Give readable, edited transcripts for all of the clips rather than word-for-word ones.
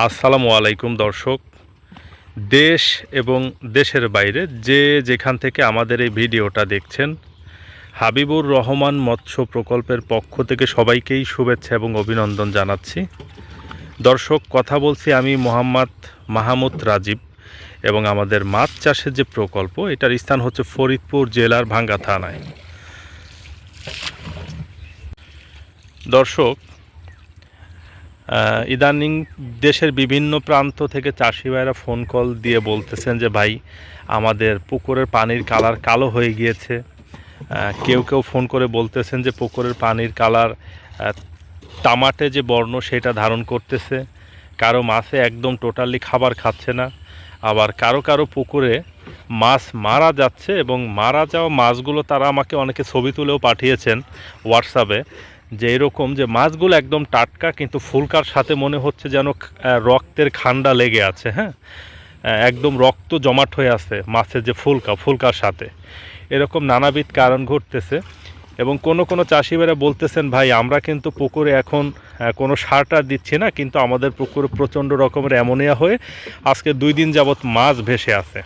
আসসালামু আলাইকুম দর্শক, দেশ এবং দেশের বাইরে যে যেখান থেকে আমাদের এই ভিডিওটা দেখছেন, হাবিবুর রহমান মৎস্য প্রকল্পের পক্ষ থেকে সবাইকেই শুভেচ্ছা এবং অভিনন্দন জানাচ্ছি। দর্শক, কথা বলছি আমি মোহাম্মদ মাহমুদ রাজীব এবং আমাদের মাছ চাষের যে প্রকল্প, এটার স্থান হচ্ছে ফরিদপুর জেলার ভাঙ্গা থানায়। দর্শক, ইদানিং দেশের বিভিন্ন প্রান্ত থেকে চাষি ভাইরা ফোন কল দিয়ে বলতেছেন যে ভাই, আমাদের পুকুরের পানির কালার কালো হয়ে গিয়েছে। কেউ কেউ ফোন করে বলতেছেন যে পুকুরের পানির কালার তামাটে যে বর্ণ সেটা ধারণ করতেছে। কারো মাছে একদম টোটালি খাবার খাচ্ছে না, আবার কারো কারো পুকুরে মাছ মারা যাচ্ছে এবং মারা যাওয়া মাছগুলো তারা আমাকে অনেকে ছবি তুলেও পাঠিয়েছেন হোয়াটসঅ্যাপে, যে এরকম যে মাছগুলো একদম টাটকা কিন্তু ফুলকার সাথে মনে হচ্ছে যেন রক্তের খান্ডা লেগে আছে। হ্যাঁ, একদম রক্ত জমাট হয়ে আছে মাছের যে ফুলকার সাথে। এরকম নানাবিধ কারণ ঘটতেছে এবং কোনো চাষিভাইরা বলতেছেন ভাই, আমরা কিন্তু পুকুরে এখন কোনো সার টার দিচ্ছি না, কিন্তু আমাদের পুকুরে প্রচণ্ড রকমের অ্যামোনিয়া হয়ে আজকে 2 দিন যাবৎ মাছ ভেসে আছে।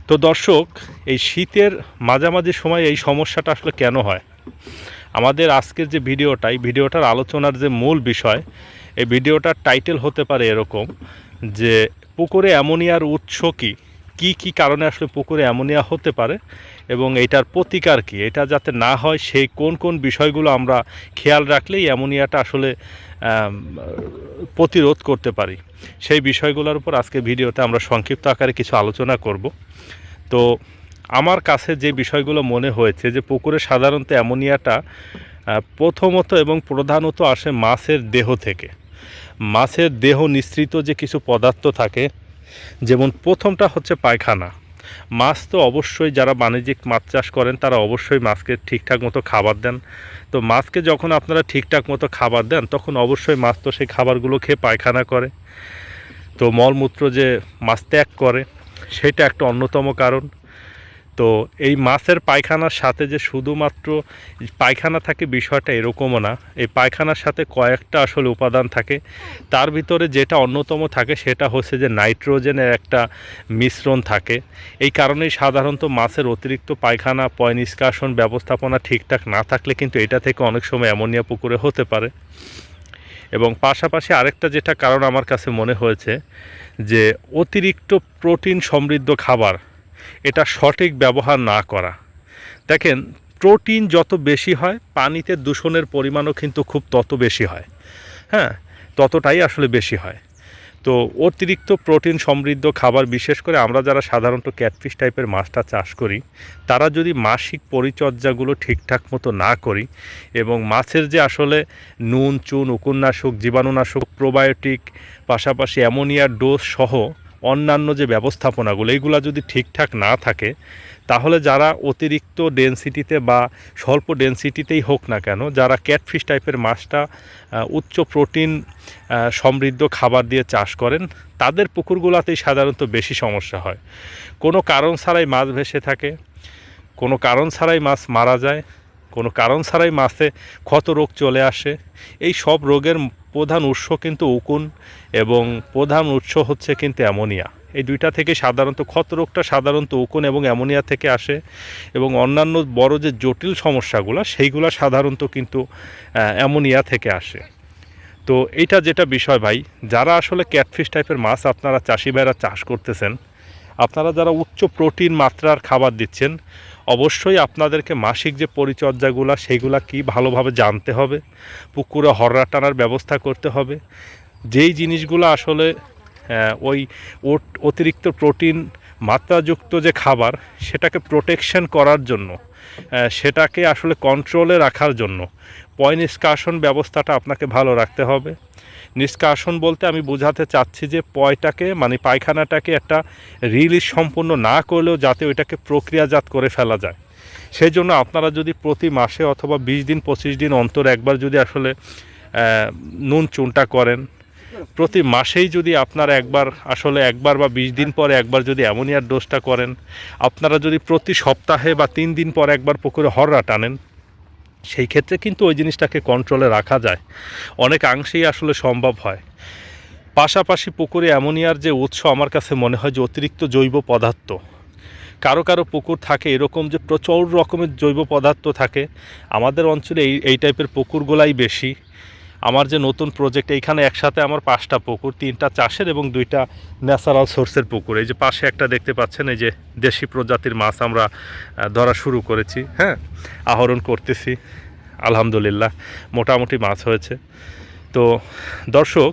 তো দর্শক, এই শীতের মাঝামাঝি সময় এই সমস্যাটা আসলে কেন হয়? আমাদের আজকের যে ভিডিওটা, এই ভিডিওটার আলোচনার যে মূল বিষয়, এই ভিডিওটার টাইটেল হতে পারে এরকম যে পুকুরে অ্যামোনিয়ার উৎস কী কারণে আসলে পুকুরে অ্যামোনিয়া হতে পারে এবং এটার প্রতিকার কী, এটা যাতে না হয় সেই কোন বিষয়গুলো আমরা খেয়াল রাখলেই অ্যামোনিয়াটা আসলে প্রতিরোধ করতে পারি, সেই বিষয়গুলোর উপর আজকে ভিডিওতে আমরা সংক্ষিপ্ত আকারে কিছু আলোচনা করব। তো আমার কাছে যে বিষয়গুলো মনে হয়েছে যে পুকুরে সাধারণত অ্যামোনিয়াটা প্রথমত এবং প্রধানত আসে মাছের দেহ থেকে। মাছের দেহ নিঃসৃত যে কিছু পদার্থ থাকে, যেমন প্রথমটা হচ্ছে পায়খানা। মাছ তো অবশ্যই, যারা বাণিজ্যিক মাছ চাষ করেন তারা অবশ্যই মাছকে ঠিকঠাক মতো খাবার দেন। তো মাছকে যখন আপনারা ঠিকঠাক মতো খাবার দেন, তখন অবশ্যই মাছ তো সেই খাবারগুলো খেয়ে পায়খানা করে। তো মলমূত্র যে মাছ ত্যাগ করে, সেটা একটা অন্যতম কারণ। তো এই মাছের পায়খানার সাথে যে শুধুমাত্র পায়খানা থাকে বিষয়টা এরকমও না, এই পায়খানার সাথে কয়েকটা আসলে উপাদান থাকে। তার ভিতরে যেটা অন্যতম থাকে সেটা হচ্ছে যে নাইট্রোজেনের একটা মিশ্রণ থাকে। এই কারণেই সাধারণত মাছের অতিরিক্ত পায়খানা পয় নিষ্কাশন ব্যবস্থাপনা ঠিকঠাক না থাকলে কিন্তু এটা থেকে অনেক সময় অ্যামোনিয়া পুকুরে হতে পারে। এবং পাশাপাশি আরেকটা যেটা কারণ আমার কাছে মনে হয়েছে, যে অতিরিক্ত প্রোটিন সমৃদ্ধ খাবার এটা সঠিক ব্যবহার না করা। দেখেন, প্রোটিন যত বেশি হয়, পানিতে দূষণের পরিমাণও কিন্তু খুব তত বেশি হয়। হ্যাঁ, ততটাই আসলে বেশি হয়। তো অতিরিক্ত প্রোটিন সমৃদ্ধ খাবার, বিশেষ করে আমরা যারা সাধারণত ক্যাটফিশ টাইপের মাছটা চাষ করি, তারা যদি মাসিক পরিচর্যাগুলো ঠিকঠাক মতো না করি এবং মাছের যে আসলে নুন, চুন, উকুননাশক, জীবাণুনাশক, প্রোবায়োটিক, পাশাপাশি অ্যামোনিয়ার ডোজ সহ অন্যান্য যে ব্যবস্থাপনাগুলো, এইগুলো যদি ঠিকঠাক না থাকে, তাহলে যারা অতিরিক্ত ডেনসিটিতে বা স্বল্প ডেনসিটিতেই হোক না কেন, যারা ক্যাটফিশ টাইপের মাছটা উচ্চ প্রোটিন সমৃদ্ধ খাবার দিয়ে চাষ করেন, তাদের পুকুরগুলোতেই সাধারণত বেশি সমস্যা হয়। কোনো কারণ ছাড়াই মাছ ভেসে থাকে, কোনো কারণ ছাড়াই মাছ মারা যায়, কোনো কারণ ছাড়াই মাছে ক্ষত রোগ চলে আসে। এই সব রোগের প্রধান উৎস কিন্তু উকুন এবং প্রধান উৎস হচ্ছে কিন্তু অ্যামোনিয়া। এই দুইটা থেকে সাধারণত ক্ষত রোগটা সাধারণত উকুন এবং অ্যামোনিয়া থেকে আসে এবং অন্যান্য বড় যে জটিল সমস্যাগুলো সেইগুলো সাধারণত কিন্তু অ্যামোনিয়া থেকে আসে। তো এইটা যেটা বিষয় ভাই, যারা আসলে ক্যাটফিশ টাইপের মাছ আপনারা চাষি ভাইরা চাষ করতেছেন, আপনারা যারা উচ্চ প্রোটিন মাত্রার খাবার দিচ্ছেন, অবশ্যই আপনাদেরকে মাসিক যে পরিচর্যাগুলো সেইগুলা কি ভালোভাবে জানতে হবে। পুকুরে হররা টানার ব্যবস্থা করতে হবে। যেই জিনিসগুলো আসলে ওই অতিরিক্ত প্রোটিন মাত্রাযুক্ত যে খাবার, সেটাকে প্রোটেকশন করার জন্য, সেটাকে আসলে কন্ট্রোলে রাখার জন্য পয় নিষ্কাশন ব্যবস্থাটা আপনাকে ভালো রাখতে হবে। নিষ্কাশন বলতে আমি বোঝাতে চাচ্ছি যে পয়টাকে, মানে পায়খানাটাকে একটা রিলিজ সম্পূর্ণ না করলেও যাতে ওইটাকে প্রক্রিয়াজাত করে ফেলা যায়। সেই জন্য আপনারা যদি প্রতি মাসে অথবা 20 দিন 25 দিন অন্তর একবার যদি আসলে নুন চুনটা করেন, প্রতি মাসেই যদি আপনারা একবার বা 20 দিন পরে একবার যদি অ্যামোনিয়ার ডোজটা করেন, আপনারা যদি প্রতি সপ্তাহে বা 3 দিন পর একবার পুকুরে হররা টানেন, সেই ক্ষেত্রে কিন্তু ওই জিনিসটাকে কন্ট্রোলে রাখা যায়, অনেকাংশেই আসলে সম্ভব হয়। পাশাপাশি পুকুরে অ্যামোনিয়ার যে উৎস আমার কাছে মনে হয় যে অতিরিক্ত জৈব পদার্থ। কারো কারো পুকুর থাকে এরকম যে প্রচুর রকমের জৈব পদার্থ থাকে। আমাদের অঞ্চলে এই টাইপের পুকুরগুলাই বেশি। আমার যে নতুন প্রজেক্ট, এইখানে একসাথে আমার 5টা পুকুর, 3টা চাষের এবং 2টা ন্যাচারাল সোর্সের পুকুর। এই যে পাশে একটা দেখতে পাচ্ছেন, এই যে দেশি প্রজাতির মাছ আমরা ধরা শুরু করেছি, হ্যাঁ, আহরণ করতেছি। আলহামদুলিল্লাহ মোটামুটি মাছ হয়েছে। তো দর্শক,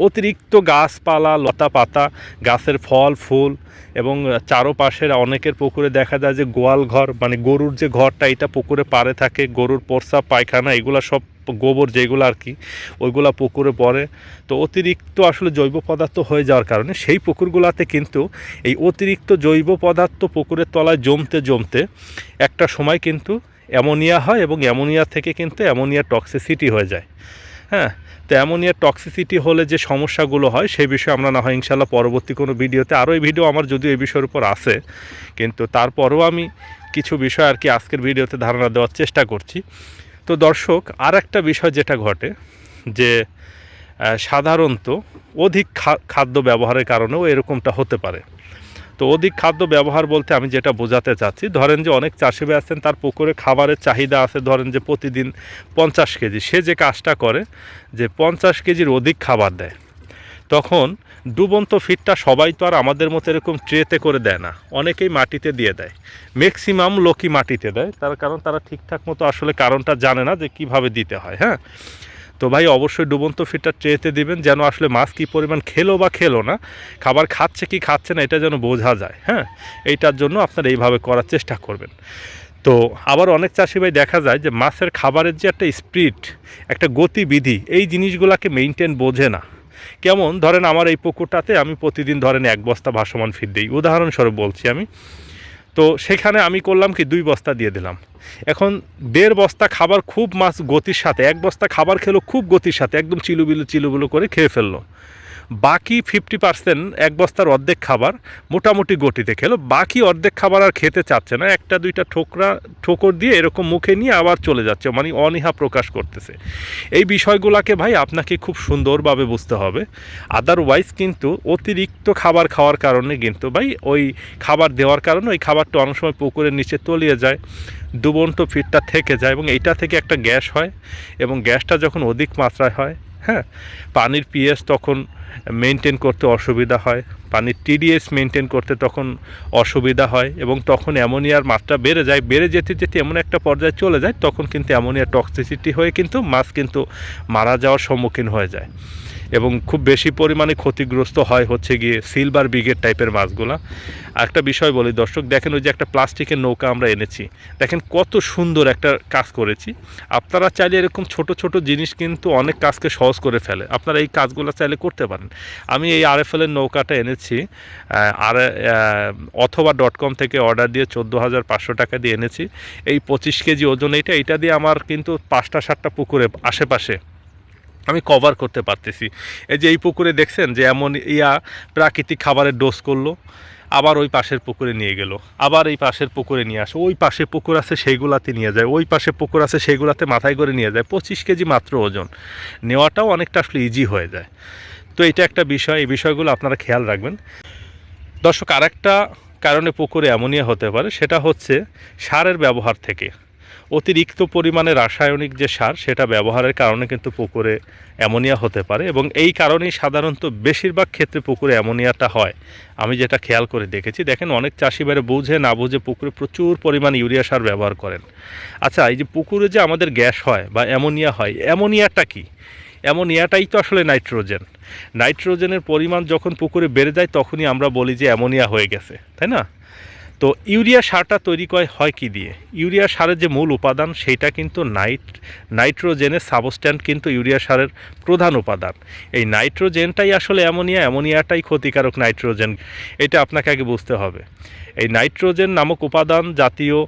অতিরিক্ত গাছপালা, লতা পাতা, গাছের ফল ফুল এবং চারোপাশের অনেকের পুকুরে দেখা যায় যে গোয়াল ঘর, মানে গরুর যে ঘরটা, এটা পুকুরে পাড়ে থাকে। গরুর প্রস্রাব পায়খানা এগুলো সব গোবর যেগুলো আর কি, ওইগুলা পুকুরে পড়ে। তো অতিরিক্ত আসলে জৈব পদার্থ হয়ে যাওয়ার কারণে সেই পুকুরগুলোতে কিন্তু এই অতিরিক্ত জৈব পদার্থ পুকুরের তলায় জমতে জমতে একটা সময় কিন্তু অ্যামোনিয়া হয় এবং অ্যামোনিয়া থেকে কিন্তু অ্যামোনিয়া টক্সিসিটি হয়ে যায়। হ্যাঁ, তো অ্যামোনিয়ার টক্সিসিটি হলে যে সমস্যাগুলো হয় সেই বিষয়ে আমরা না হয় ইনশাল্লাহ পরবর্তী কোনো ভিডিওতে, আরও এই ভিডিও আমার যদিও এই বিষয়ের উপর আছে, কিন্তু তারপরেও আমি কিছু বিষয় আর কি আজকের ভিডিওতে ধারণা দেওয়ার চেষ্টা করছি। তো দর্শক, আর একটা বিষয় যেটা ঘটে যে সাধারণত অধিক খাদ্য ব্যবহারের কারণেও এরকমটা হতে পারে। তো অধিক খাদ্য ব্যবহার বলতে আমি যেটা বোঝাতে চাচ্ছি, ধরেন যে অনেক চাষি ভাই আছেন, তার পুকুরে খাবারের চাহিদা আছে ধরেন যে প্রতিদিন 50 কেজি। সে যে কাজটা করে যে 50 কেজির অধিক খাবার দেয়, তখন ডুবন্ত ফিডটা সবাই তো আর আমাদের মতো এরকম ট্রেতে করে দেয় না, অনেকেই মাটিতে দিয়ে দেয়। ম্যাক্সিমাম লোকই মাটিতে দেয়, তার কারণ তারা ঠিকঠাক মতো আসলে কারণটা জানে না যে কিভাবে দিতে হয়। হ্যাঁ, তো ভাই অবশ্যই ডুবন্ত ফিডটা ট্রেতে দিবেন, যেন আসলে মাছ কী পরিমাণ খেলো বা খেলো না, খাবার খাচ্ছে কি খাচ্ছে না এটা যেন বোঝা যায়। হ্যাঁ, এইটার জন্য আপনারা এইভাবে করার চেষ্টা করবেন। তো আবার অনেক চাষি ভাই দেখা যায় যে মাছের খাবারের যে একটা স্পিড, একটা গতিবিধি, এই জিনিসগুলোকে মেনটেন বোঝে না। কেমন, ধরেন আমার এই পুকুরটাতে আমি প্রতিদিন ধরেন 1 বস্তা ভাসমান ফিড দিই, উদাহরণস্বরূপ বলছি আমি। তো সেখানে আমি করলাম কি 2 বস্তা দিয়ে দিলাম। এখন 1.5 বস্তা খাবার খুব মাছ গতির সাথে, 1 বস্তা খাবার খেলো খুব গতির সাথে, একদম চিলুবিলু করে খেয়ে ফেললো। বাকি 50%, 1 বস্তার অর্ধেক খাবার মোটামুটি গতিতে খেলো, বাকি অর্ধেক খাবার আর খেতে চাচ্ছে না, 1-2টা ঠোকর দিয়ে এরকম মুখে নিয়ে আবার চলে যাচ্ছে, মানে অনীহা প্রকাশ করতেছে। এই বিষয়গুলোকে ভাই আপনাকে খুব সুন্দরভাবে বুঝতে হবে। আদারওয়াইজ কিন্তু অতিরিক্ত খাবার খাওয়ার কারণে কিন্তু ভাই ওই খাবার দেওয়ার কারণে ওই খাবারটা অনেক সময় পুকুরের নিচে তলিয়ে যায়, ডুবন্ত ফিডটা থেকে যায় এবং এইটা থেকে একটা গ্যাস হয়, এবং গ্যাসটা যখন অধিক মাত্রায় হয়, হ্যাঁ, পানির পিএইচ তখন মেনটেন করতে অসুবিধা হয়, পানির টিডিএস মেনটেন করতে তখন অসুবিধা হয়, এবং তখন অ্যামোনিয়ার মাত্রা বেড়ে যায়। বেড়ে যেতে যেতে এমন একটা পর্যায়ে চলে যায়, তখন কিন্তু অ্যামোনিয়া টক্সিসিটি হয়ে কিন্তু মাছ কিন্তু মারা যাওয়ার সম্মুখীন হয়ে যায়, এবং খুব বেশি পরিমাণে ক্ষতিগ্রস্ত হয় হচ্ছে গিয়ে সিলভার ব্রিগেড টাইপের মাছগুলো। একটা বিষয় বলি দর্শক, দেখেন ওই যে একটা প্লাস্টিকের নৌকা আমরা এনেছি, দেখেন কত সুন্দর একটা কাজ করেছি। আপনারা চাইলে এরকম ছোট ছোট জিনিস কিন্তু অনেক কাজকে সহজ করে ফেলে, আপনারা এই কাজগুলো চাইলে করতে পারেন। আমি এই RFL-এর নৌকাটা এনেছি অথবা.com থেকে অর্ডার দিয়ে 14,500 টাকা দিয়ে এনেছি। এই 25 কেজি ওজন, এইটা দিয়ে আমার কিন্তু 5টা-7টা পুকুরে আশেপাশে আমি কভার করতে পারতেছি। এই যে এই পুকুরে দেখছেন যে এমন প্রাকৃতিক খাবারের ডোজ করলো, আবার ওই পাশের পুকুরে নিয়ে গেল, আবার এই পাশের পুকুরে নিয়ে আসে, ওই পাশে পুকুর আছে সেইগুলাতে নিয়ে যায়, ওই পাশে পুকুর আছে সেইগুলাতে মাথায় করে নিয়ে যায়। 25 কেজি মাত্র ওজন, নেওয়াটাও অনেকটা আসলে ইজি হয়ে যায়। তো এটা একটা বিষয়, এই বিষয়গুলো আপনারা খেয়াল রাখবেন দর্শক। আরেকটা কারণে পুকুরে অ্যামোনিয়া হতে পারে, সেটা হচ্ছে সারের ব্যবহার থেকে। অতিরিক্ত পরিমাণে রাসায়নিক যে সার, সেটা ব্যবহারের কারণে কিন্তু পুকুরে অ্যামোনিয়া হতে পারে, এবং এই কারণেই সাধারণত বেশিরভাগ ক্ষেত্রে পুকুরে অ্যামোনিয়াটা হয়। আমি যেটা খেয়াল করে দেখেছি, দেখেন অনেক চাষি ভাইরা বুঝে না বুঝে পুকুরে প্রচুর পরিমাণ ইউরিয়া সার ব্যবহার করেন। আচ্ছা, এই যে পুকুরে যে আমাদের গ্যাস হয় বা অ্যামোনিয়া হয়, অ্যামোনিয়াটা কি? অ্যামোনিয়াটাই তো আসলে নাইট্রোজেন। নাইট্রোজেনের পরিমাণ যখন পুকুরে বেড়ে যায় তখনই আমরা বলি যে অ্যামোনিয়া হয়ে গেছে, তাই না? তো ইউরিয়া সারটা তৈরি হয় কি দিয়ে? ইউরিয়া সারের যে মূল উপাদান সেইটা কিন্তু নাইট্রোজেনের সাবস্ট্যান্ট কিন্তু ইউরিয়া সারের প্রধান উপাদান। এই নাইট্রোজেনটাই আসলে অ্যামোনিয়াটাই ক্ষতিকারক নাইট্রোজেন, এটা আপনাকে আগে বুঝতে হবে। এই নাইট্রোজেন নামক উপাদান জাতীয়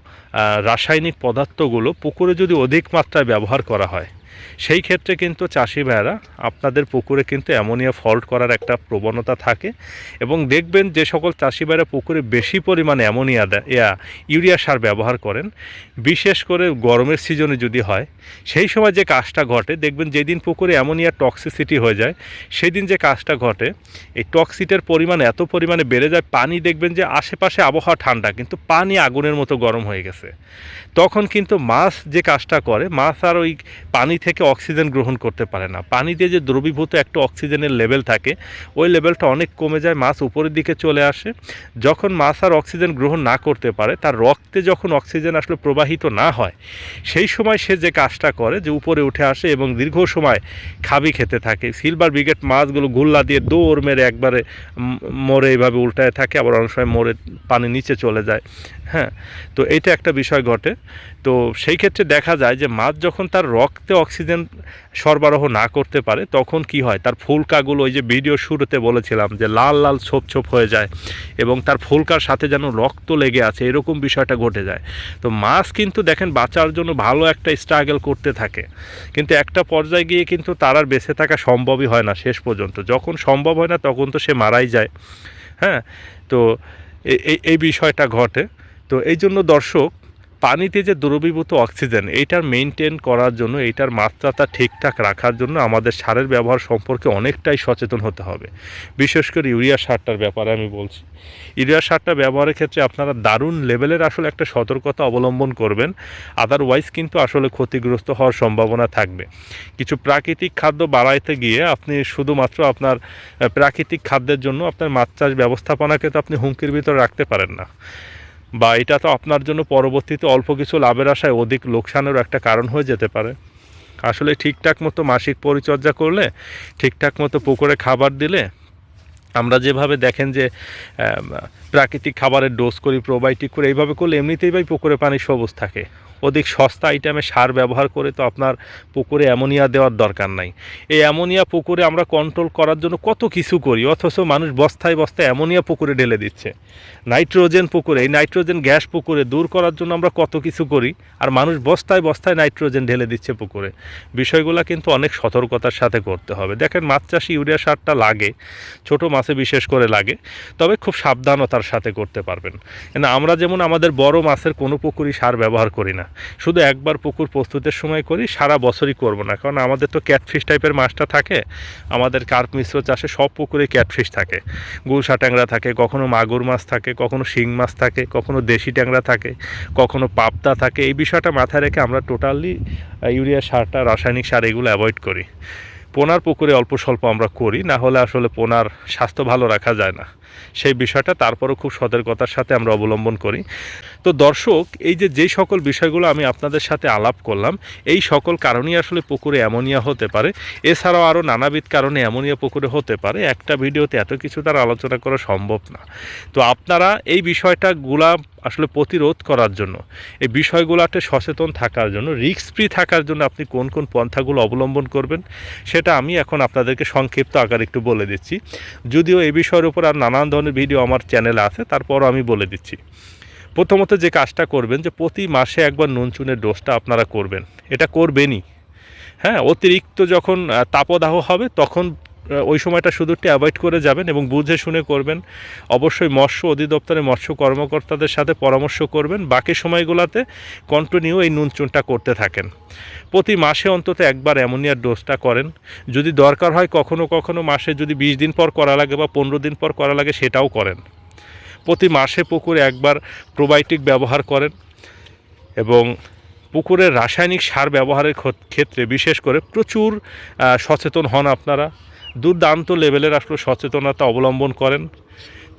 রাসায়নিক পদার্থগুলো পুকুরে যদি অধিক মাত্রায় ব্যবহার করা হয়, সেই ক্ষেত্রে কিন্তু চাষি ভাইয়েরা আপনাদের পুকুরে কিন্তু অ্যামোনিয়া ফল্ট করার একটা প্রবণতা থাকে। এবং দেখবেন যে সকল চাষি ভাইয়েরা পুকুরে বেশি পরিমাণে অ্যামোনিয়া ইউরিয়া সার ব্যবহার করেন, বিশেষ করে গরমের সিজনে যদি হয়, সেই সময় যে কাজটা ঘটে দেখবেন, যেদিন পুকুরে অ্যামোনিয়া টক্সিসিটি হয়ে যায় সেই দিন যে কাজটা ঘটে, এই টক্সিটের পরিমাণ এত পরিমাণে বেড়ে যায়, পানি দেখবেন যে আশেপাশে আবহাওয়া ঠান্ডা কিন্তু পানি আগুনের মতো গরম হয়ে গেছে। তখন কিন্তু মাছ যে কাজটা করে, মাছ আর ওই পানি থেকে অক্সিজেন গ্রহণ করতে পারে না। পানিতে যে দ্রবীভূত একটা অক্সিজেনের লেভেল থাকে, ওই লেভেলটা অনেক কমে যায়, মাছ উপরের দিকে চলে আসে। যখন মাছ আর অক্সিজেন গ্রহণ না করতে পারে, তার রক্তে যখন অক্সিজেন আসলে প্রবাহিত না হয়, সেই সময় সে যে কাজটা করে যে উপরে উঠে আসে এবং দীর্ঘ সময় খাবি খেতে থাকে। সিলভার ব্রিগেড মাছগুলো গুল্লা দিয়ে দৌড় মেরে একবারে মরে এইভাবে উল্টায় থাকে, আবার অনেক সময় মরে পানি নিচে চলে যায়। হ্যাঁ, তো এইটা একটা বিষয় ঘটে। তো সেই ক্ষেত্রে দেখা যায় যে মাছ যখন তার রক্তে অক্সিজেন সরবরাহ না করতে পারে, তখন কি হয়, তার ফুলকাগুলো, ওই যে ভিডিও শুরুতে বলেছিলাম যে লাল লাল ছোপ ছোপ হয়ে যায় এবং তার ফুলকার সাথে যেন রক্ত লেগে আছে, এরকম বিষয়টা ঘটে যায়। তো মাছ কিন্তু দেখেন বাঁচার জন্য ভালো একটা স্ট্রাগল করতে থাকে, কিন্তু একটা পর্যায়ে গিয়ে কিন্তু তার আর বেঁচে থাকা সম্ভবই হয় না। শেষ পর্যন্ত যখন সম্ভব হয় না, তখন তো সে মারাই যায়। হ্যাঁ, তো এই বিষয়টা ঘটে। তো এই জন্য দর্শক, পানিতে যে দ্রবীভূত অক্সিজেন, এইটার মেনটেন করার জন্য, এইটার মাত্রাটা ঠিকঠাক রাখার জন্য আমাদের সারের ব্যবহার সম্পর্কে অনেকটাই সচেতন হতে হবে। বিশেষ করে ইউরিয়া সারটার ব্যাপারে আমি বলছি। ইউরিয়া সারটা ব্যবহারের ক্ষেত্রে আপনারা দারুণ লেভেলের আসলে একটা সতর্কতা অবলম্বন করবেন, আদারওয়াইজ কিন্তু আসলে ক্ষতিগ্রস্ত হওয়ার সম্ভাবনা থাকবে। কিছু প্রাকৃতিক খাদ্য বাড়াইতে গিয়ে আপনি শুধুমাত্র আপনার প্রাকৃতিক খাদ্যের জন্য আপনার মাছ চাষ ব্যবস্থাপনাকে তো আপনি হুমকির ভিতরে রাখতে পারেন না, বা এটা তো আপনার জন্য পরবর্তীতে অল্প কিছু লাভের আশায় অধিক লোকসানেরও একটা কারণ হয়ে যেতে পারে। আসলে ঠিকঠাক মতো মাসিক পরিচর্যা করলে, ঠিকঠাক মতো পুকুরে খাবার দিলে, আমরা যেভাবে দেখেন যে প্রাকৃতিক খাবারের ডোজ করি, প্রোবায়োটিক করে, এইভাবে করলে এমনিতেই ভাই পুকুরে পানি সবুজ থাকে। অধিক সস্তা আইটেমে সার ব্যবহার করে তো আপনার পুকুরে অ্যামোনিয়া দেওয়ার দরকার নাই। এই অ্যামোনিয়া পুকুরে আমরা কন্ট্রোল করার জন্য কত কিছু করি, অথচ মানুষ বস্তায় বস্তায় অ্যামোনিয়া পুকুরে ঢেলে দিচ্ছে। নাইট্রোজেন পুকুরে, এই নাইট্রোজেন গ্যাস পুকুরে দূর করার জন্য আমরা কত কিছু করি, আর মানুষ বস্তায় বস্তায় নাইট্রোজেন ঢেলে দিচ্ছে পুকুরে। বিষয়গুলো কিন্তু অনেক সতর্কতার সাথে করতে হবে। দেখেন, মাছ চাষি ইউরিয়া সারটা লাগে, ছোট মাছে বিশেষ করে লাগে, তবে খুব সাবধানতার সাথে করতে পারবেন। না, আমরা যেমন আমাদের বড় মাছের কোনো পুকুরই সার ব্যবহার করি না, শুধু একবার পুকুর প্রস্তুতের সময় করি, সারা বছরই করব না। কারণ আমাদের তো ক্যাটফিশ টাইপের মাছটা থাকে, আমাদের কার্প মিশ্র চাষে সব পুকুরে ক্যাটফিশ থাকে, গুলশা ট্যাংরা থাকে, কখনো মাগুর মাছ থাকে, কখনো শিং মাছ থাকে, কখনো দেশি ট্যাংরা থাকে, কখনো পাবদা থাকে। এই বিষয়টা মাথায় রেখে আমরা টোটালি ইউরিয়া সারটা, রাসায়নিক সার এগুলো অ্যাভয়েড করি। পোনার পুকুরে অল্প স্বল্প আমরা করি, না হলে আসলে পোনার স্বাস্থ্য ভালো রাখা যায় না, সেই বিষয়টা তারপরও খুব সতর্কতার সাথে আমরা অবলম্বন করি। তো দর্শক, এই যে সকল বিষয়গুলো আমি আপনাদের সাথে আলাপ করলাম, এই সকল কারণেই আসলে পুকুরে অ্যামোনিয়া হতে পারে। এছাড়াও আরও নানাবিধ কারণে অ্যামোনিয়া পুকুরে হতে পারে, একটা ভিডিওতে এত কিছু তার আলোচনা করা সম্ভব না। তো আপনারা এই বিষয়টাগুলা আসলে প্রতিরোধ করার জন্য, এই বিষয়গুলোতে সচেতন থাকার জন্য, রিস্ক ফ্রি থাকার জন্য আপনি কোন কোন পন্থাগুলো অবলম্বন করবেন, সেটা আমি এখন আপনাদেরকে সংক্ষিপ্ত আকারে একটু বলে দিচ্ছি। যদিও এই বিষয়ের উপর আর নানান ধরনের ভিডিও আমার চ্যানেলে আছে, তারপরও আমি বলে দিচ্ছি। প্রথমত যে কাজটা করবেন, যে প্রতি মাসে একবার নুন চুনের ডোজটা আপনারা করবেন, এটা করবেনই। হ্যাঁ, অতিরিক্ত যখন তাপদাহ হবে তখন ওই সময়টা শুধু একটু অ্যাভয়েড করে যাবেন এবং বুঝে শুনে করবেন। অবশ্যই মৎস্য অধিদপ্তরের মৎস্য কর্মকর্তাদের সাথে পরামর্শ করবেন। বাকি সময়গুলোতে কন্টিনিউ এই নুন চুনটা করতে থাকেন। প্রতি মাসে অন্তত একবার অ্যামোনিয়ার ডোজটা করেন। যদি দরকার হয় কখনো কখনো মাসে যদি 20 দিন পর করা লাগে বা 15 দিন পর করা লাগে, সেটাও করেন। প্রতি মাসে পুকুরে একবার প্রোবায়োটিক ব্যবহার করেন এবং পুকুরের রাসায়নিক সার ব্যবহারের ক্ষেত্রে বিশেষ করে প্রচুর সচেতন হন আপনারা। দুর্দান্ত লেভেলের আসলে সচেতনতা অবলম্বন করেন,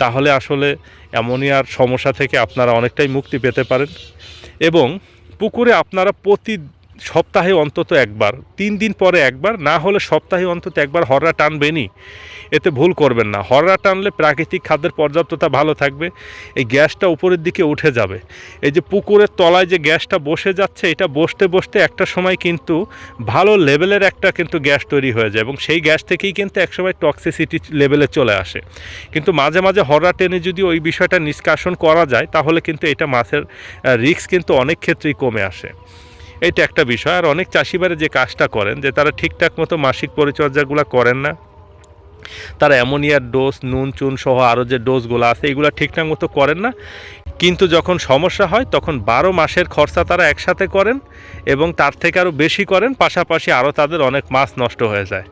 তাহলে আসলে অ্যামোনিয়ার সমস্যা থেকে আপনারা অনেকটাই মুক্তি পেতে পারেন। এবং পুকুরে আপনারা প্রতি সপ্তাহে অন্তত একবার, 3 দিন পরে একবার, না হলে সপ্তাহে অন্তত একবার হররা টানবেনই। এতে ভুল করবেন না। হররা টানলে প্রাকৃতিক খাদ্যের পর্যাপ্ততা ভালো থাকবে, এই গ্যাসটা উপরের দিকে উঠে যাবে। এই যে পুকুরের তলায় যে গ্যাসটা বসে যাচ্ছে, এটা বসতে বসতে একটা সময় কিন্তু ভালো লেভেলের একটা কিন্তু গ্যাস তৈরি হয়ে যায় এবং সেই গ্যাস থেকেই কিন্তু একসময় টক্সিসিটি লেভেলে চলে আসে। কিন্তু মাঝে মাঝে হররা টেনে যদি ওই বিষয়টা নিষ্কাশন করা যায়, তাহলে কিন্তু এটা মাছের রিস্ক কিন্তু অনেক ক্ষেত্রেই কমে আসে। এটা একটা বিষয়। আর অনেক চাষিবারে যে কাজটা করেন যে তারা ঠিকঠাক মতো মাসিক পরিচর্যাগুলো করেন না, তারা অ্যামোনিয়ার ডোজ, নুন চুন সহ আরও যে ডোজগুলো আছে এগুলো ঠিকঠাক মতো করেন না, কিন্তু যখন সমস্যা হয় তখন 12 মাসের খরচা তারা একসাথে করেন এবং তার থেকে আরও বেশি করেন, পাশাপাশি আরও তাদের অনেক মাছ নষ্ট হয়ে যায়।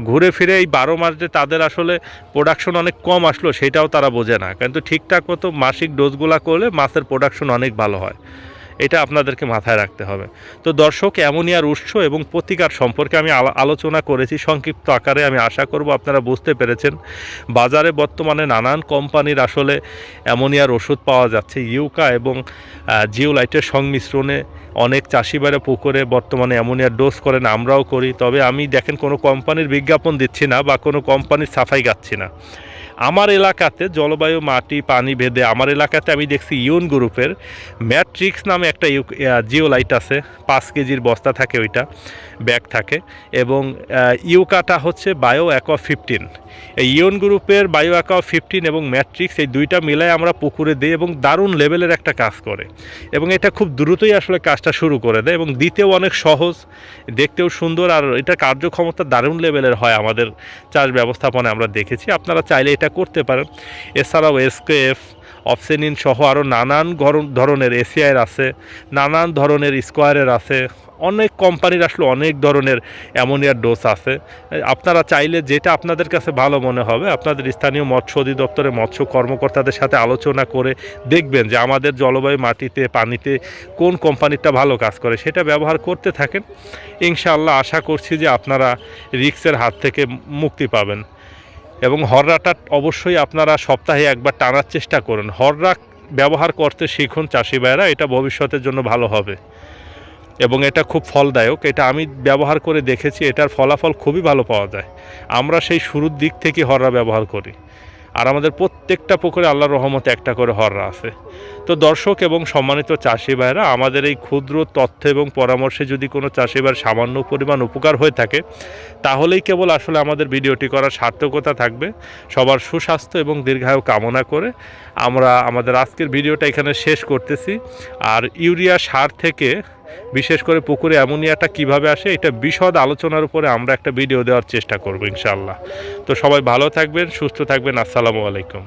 ঘুরে ফিরে এই 12 মাস যে তাদের আসলে প্রোডাকশন অনেক কম আসলো সেটাও তারা বোঝে না, কিন্তু ঠিকঠাক মতো মাসিক ডোজগুলো করলে মাছের প্রোডাকশন অনেক ভালো হয়। এটা আপনাদেরকে মাথায় রাখতে হবে। তো দর্শক, অ্যামোনিয়ার উৎস এবং প্রতিকার সম্পর্কে আমি আলোচনা করেছি সংক্ষিপ্ত আকারে। আমি আশা করব আপনারা বুঝতে পেরেছেন। বাজারে বর্তমানে নানান কোম্পানির আসলে অ্যামোনিয়ার ওষুধ পাওয়া যাচ্ছে। ইউকা এবং জিওলাইটের সংমিশ্রণে অনেক চাষিবারে পুকুরে বর্তমানে অ্যামোনিয়ার ডোজ করেন, আমরাও করি। তবে আমি দেখেন কোনো কোম্পানির বিজ্ঞাপন দিচ্ছি না বা কোনো কোম্পানির সাফাই গাচ্ছি না। আমার এলাকাতে জলবায়ু, মাটি, পানি ভেদে আমার এলাকাতে আমি দেখছি ইউন গ্রুপের ম্যাট্রিক্স নামে একটা জিওলাইট আছে, 5 কেজির বস্তা থাকে, ওইটা ব্যাগ থাকে, এবং ইউকাটা হচ্ছে বায়ো অ্যাকোয়া 15। এই ইউন গ্রুপের বায়ো অ্যাকোয়া 15 এবং ম্যাট্রিক্স এই দুইটা মিলাই আমরা পুকুরে দিই এবং দারুণ লেভেলের একটা কাজ করে, এবং এটা খুব দ্রুতই আসলে কাজটা শুরু করে দেয় এবং দিতেও অনেক সহজ, দেখতেও সুন্দর, আর এটা কার্যক্ষমতা দারুণ লেভেলের হয় আমাদের চাষ ব্যবস্থাপনায় আমরা দেখেছি। আপনারা চাইলে এটা করতে পারেন। এছাড়াও এসকেএফ, অপসেনিন সহ আরও নানান ধরনের এসিআইয়ের আছে, নানান ধরনের স্কোয়ারের আছে, অনেক কোম্পানির আসলে অনেক ধরনের অ্যামোনিয়ার ডোজ আছে। আপনারা চাইলে যেটা আপনাদের কাছে ভালো মনে হবে আপনাদের স্থানীয় মৎস্য অধিদপ্তরের মৎস্য কর্মকর্তাদের সাথে আলোচনা করে দেখবেন যে আমাদের জলবায়ু, মাটিতে, পানিতে কোন কোম্পানিটা ভালো কাজ করে, সেটা ব্যবহার করতে থাকেন। ইনশাআল্লাহ আশা করছি যে আপনারা রিস্কের হাত থেকে মুক্তি পাবেন। এবং হররাটা অবশ্যই আপনারা সপ্তাহে একবার টানার চেষ্টা করুন। হররা ব্যবহার করতে শিখুন চাষি ভাইয়েরা, এটা ভবিষ্যতের জন্য ভালো হবে এবং এটা খুব ফলদায়ক। এটা আমি ব্যবহার করে দেখেছি, এটার ফলাফল খুবই ভালো পাওয়া যায়। আমরা সেই শুরুর দিক থেকে হররা ব্যবহার করি, আর আমাদের প্রত্যেকটা পুকুরে আল্লাহর রহমতে একটা করে হররা আছে। তো দর্শক এবং সম্মানিত চাষি ভাইরা, আমাদের এই ক্ষুদ্র তথ্য এবং পরামর্শে যদি কোনো চাষি ভাইয়ের সামান্য পরিমাণ উপকার হয়ে থাকে তাহলেই কেবল আসলে আমাদের ভিডিওটি করার সার্থকতা থাকবে। সবার সুস্বাস্থ্য এবং দীর্ঘায়ু কামনা করে আমরা আমাদের আজকের ভিডিওটা এখানে শেষ করতেছি। আর ইউরিয়া সার থেকে বিশেষ করে পুকুরে অ্যামোনিয়াটা কিভাবে আসে এটা বিশদ আলোচনার উপরে আমরা একটা ভিডিও দেওয়ার চেষ্টা করব ইনশাআল্লাহ। তো সবাই ভালো থাকবেন, সুস্থ থাকবেন। আসসালামু আলাইকুম।